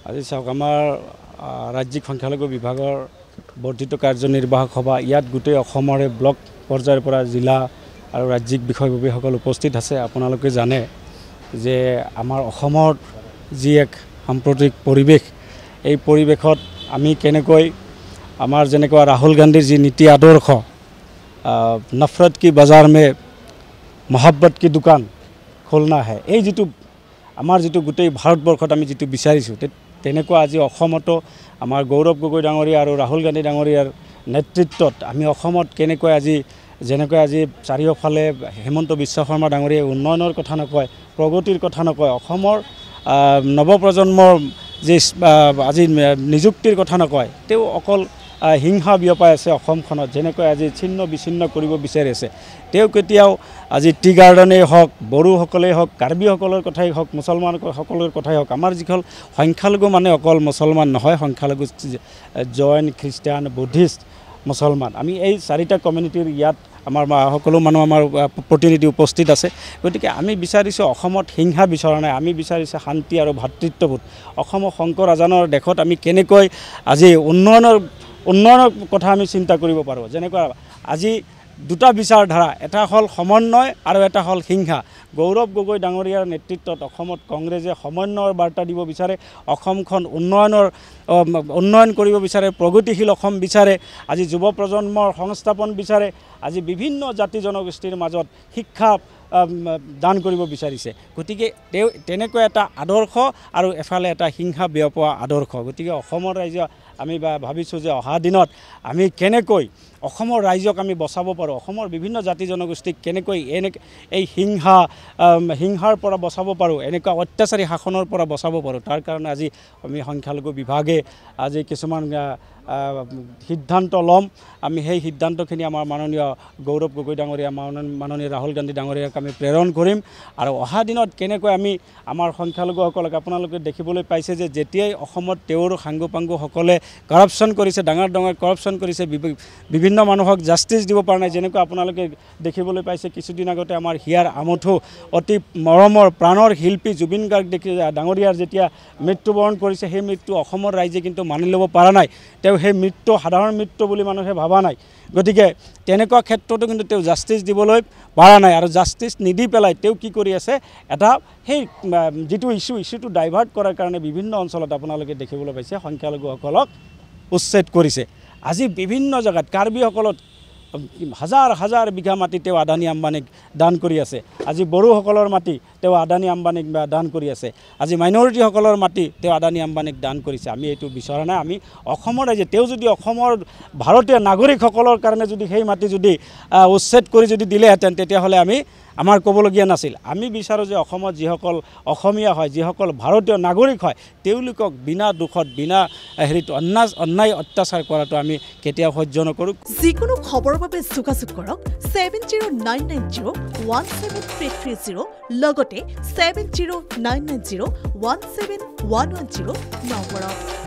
আজি চাওক আমাৰ ৰাজ্যিক সংখ্যালঘু বিভাগৰ বৰ্ধিত কাৰ্যনিৰ্বাহক সভা ইয়াত গোটেই অসমৰে ব্লক পৰ্যায়ৰ পৰা জিলা আৰু ৰাজ্যিক বিষয়ববীয়াসকল উপস্থিত আছে। আপোনালোকে জানে যে আমাৰ অসমৰ যি এক সাম্প্ৰতিক পৰিৱেশ, এই পৰিৱেশত আমি কেনেকৈ আমাৰ যেনেকুৱা ৰাহুল গান্ধীৰ যি নীতি আদৰ্শ নফৰত কি বজাৰ মে মহব্বত কি দোকান খোলনা হে, এই যিটো আমাৰ যিটো গোটেই ভাৰতবৰ্ষত আমি যিটো বিচাৰিছোঁ তেনেকুৱা আজি অসমতো আমাৰ গৌৰৱ গগৈ ডাঙৰীয়া আৰু ৰাহুল গান্ধী ডাঙৰীয়াৰ নেতৃত্বত আমি অসমত কেনেকৈ আজি যেনেকৈ আজি চাৰিওফালে হেমন্ত বিশ্ব শৰ্মা ডাঙৰীয়াই উন্নয়নৰ কথা নকয়, প্ৰগতিৰ কথা নকয়, অসমৰ নৱপ্ৰজন্মৰ যি আজি নিযুক্তিৰ কথা নকয়, তেওঁ অকল হিংসা বিয়পাই আছে অসমখনত, যেনেকৈ আজি ছিন্ন বিচ্ছিন্ন কৰিব বিচাৰি আছে। তেওঁ কেতিয়াও আজি টি গাৰ্ডেনেই হওক, বড়োসকলেই হওক, কাৰ্বিসকলৰ কথাই হওক, মুছলমানসকলৰ কথাই হওক, আমাৰ যিখন সংখ্যালঘু মানে অকল মুছলমান নহয়, সংখ্যালঘু জৈন, খ্ৰীষ্টান, বুদ্ধিষ্ট, মুছলমান, আমি এই চাৰিটা কমিউনিটিৰ ইয়াত আমাৰ সকলো মানুহ আমাৰ প্ৰতিনিধি উপস্থিত আছে। গতিকে আমি বিচাৰিছোঁ অসমত হিংসা বিচৰা নাই, আমি বিচাৰিছোঁ শান্তি আৰু ভাতৃত্ববোধ। অসমৰ শংকৰ ৰাজানৰ দেশত আমি কেনেকৈ আজি উন্নয়নৰ কথা আমি চিন্তা কৰিব পাৰোঁ। যেনেকুৱা আজি দুটা বিচাৰধাৰা, এটা হ'ল সমন্বয় আৰু এটা হ'ল হিংসা। গৌৰৱ গগৈ ডাঙৰীয়াৰ নেতৃত্বত অসমত কংগ্ৰেছে সমন্বয়ৰ বাৰ্তা দিব বিচাৰে, অসমখন উন্নয়ন কৰিব বিচাৰে, প্ৰগতিশীল অসম বিচাৰে, আজি যুৱ প্ৰজন্মৰ সংস্থাপন বিচাৰে, আজি বিভিন্ন জাতি জনগোষ্ঠীৰ মাজত শিক্ষা দান কৰিব বিচাৰিছে। গতিকে তেওঁ তেনেকৈ এটা আদৰ্শ আৰু এফালে এটা হিংসা বিয়পোৱা আদৰ্শ। গতিকে অসমৰ ৰাইজে আমি ভাবিছোঁ যে অহা দিনত আমি কেনেকৈ অসমৰ ৰাইজক আমি বচাব পাৰোঁ, অসমৰ বিভিন্ন জাতি জনগোষ্ঠীক কেনেকৈ এই হিংসাৰ পৰা বচাব পাৰোঁ, এনেকুৱা অত্যাচাৰী শাসনৰ পৰা বচাব পাৰোঁ, তাৰ কাৰণে আজি আমি সংখ্যালঘু বিভাগে আজি কিছুমান সিদ্ধান্ত ল'ম। আমি সেই সিদ্ধান্তখিনি আমাৰ মাননীয় গৌৰৱ গগৈ ডাঙৰীয়া, মাননীয় ৰাহুল গান্ধী ডাঙৰীয়াক আমি প্ৰেৰণ কৰিম। আৰু অহা দিনত কেনেকৈ আমি আমাৰ সংখ্যালঘুসকলক আপোনালোকে দেখিবলৈ পাইছে যে যেতিয়াই অসমত তেওঁৰ সাংগুপাংগুসকলে কৰাপশ্যন কৰিছে, ডাঙৰ কৰাপশ্যন কৰিছে, বিভিন্ন মানুহক জাষ্টিছ দিব পৰা নাই, যেনেকৈ আপোনালোকে দেখিবলৈ পাইছে কিছুদিন আগতে আমাৰ হিয়াৰ আমঠু অতি মৰমৰ প্ৰাণৰ শিল্পী জুবিন গাৰ্গ ডাঙৰীয়াৰ যেতিয়া মৃত্যুবৰণ কৰিছে, সেই মৃত্যু অসমৰ ৰাইজে কিন্তু মানি ল'ব পৰা নাই। তেওঁ সেই মৃত্যু সাধাৰণ মৃত্যু বুলি মানুহে ভাবা নাই। গতিকে তেনেকুৱা ক্ষেত্ৰতো কিন্তু তেওঁ জাষ্টিছ দিবলৈ পৰা নাই, আৰু জাষ্টিছ নিদি পেলাই তেওঁ কি কৰি আছে, এটা সেই যিটো ইছ্যুটো ডাইভাৰ্ট কৰাৰ কাৰণে বিভিন্ন অঞ্চলত আপোনালোকে দেখিবলৈ পাইছে সংখ্যালঘুসকলক উচ্ছেদ কৰিছে। আজি বিভিন্ন জেগাত কাৰ্বিসকলত হাজাৰ হাজাৰ বিঘা মাটি তেওঁ আদানী আম্বানীক দান কৰি আছে। আজি বড়োসকলৰ মাটি তেওঁ আদানী আম্বানীক দান কৰি আছে। আজি মাইনৰিটিসকলৰ মাটি তেওঁ আদানী আম্বানীক দান কৰিছে। আমি এইটো বিচৰা নাই। আমি অসমৰ ৰাইজে তেওঁ যদি অসমৰ ভাৰতীয় নাগৰিকসকলৰ কাৰণে যদি সেই মাটি যদি উচ্ছেদ কৰি যদি দিলেহেঁতেন, তেতিয়াহ'লে আমাৰ ক'বলগীয়া নাছিল। আমি বিচাৰোঁ যে অসমত যিসকল অসমীয়া হয়, যিসকল ভাৰতীয় নাগৰিক হয়, তেওঁলোকক বিনা দুখত বিনা অন্যায় অত্যাচাৰ কৰাটো আমি কেতিয়াও সহ্য নকৰোঁ। যিকোনো খবৰৰ বাবে যোগাযোগ কৰক 7099017330 লগতে 7099017110 নম্বৰত।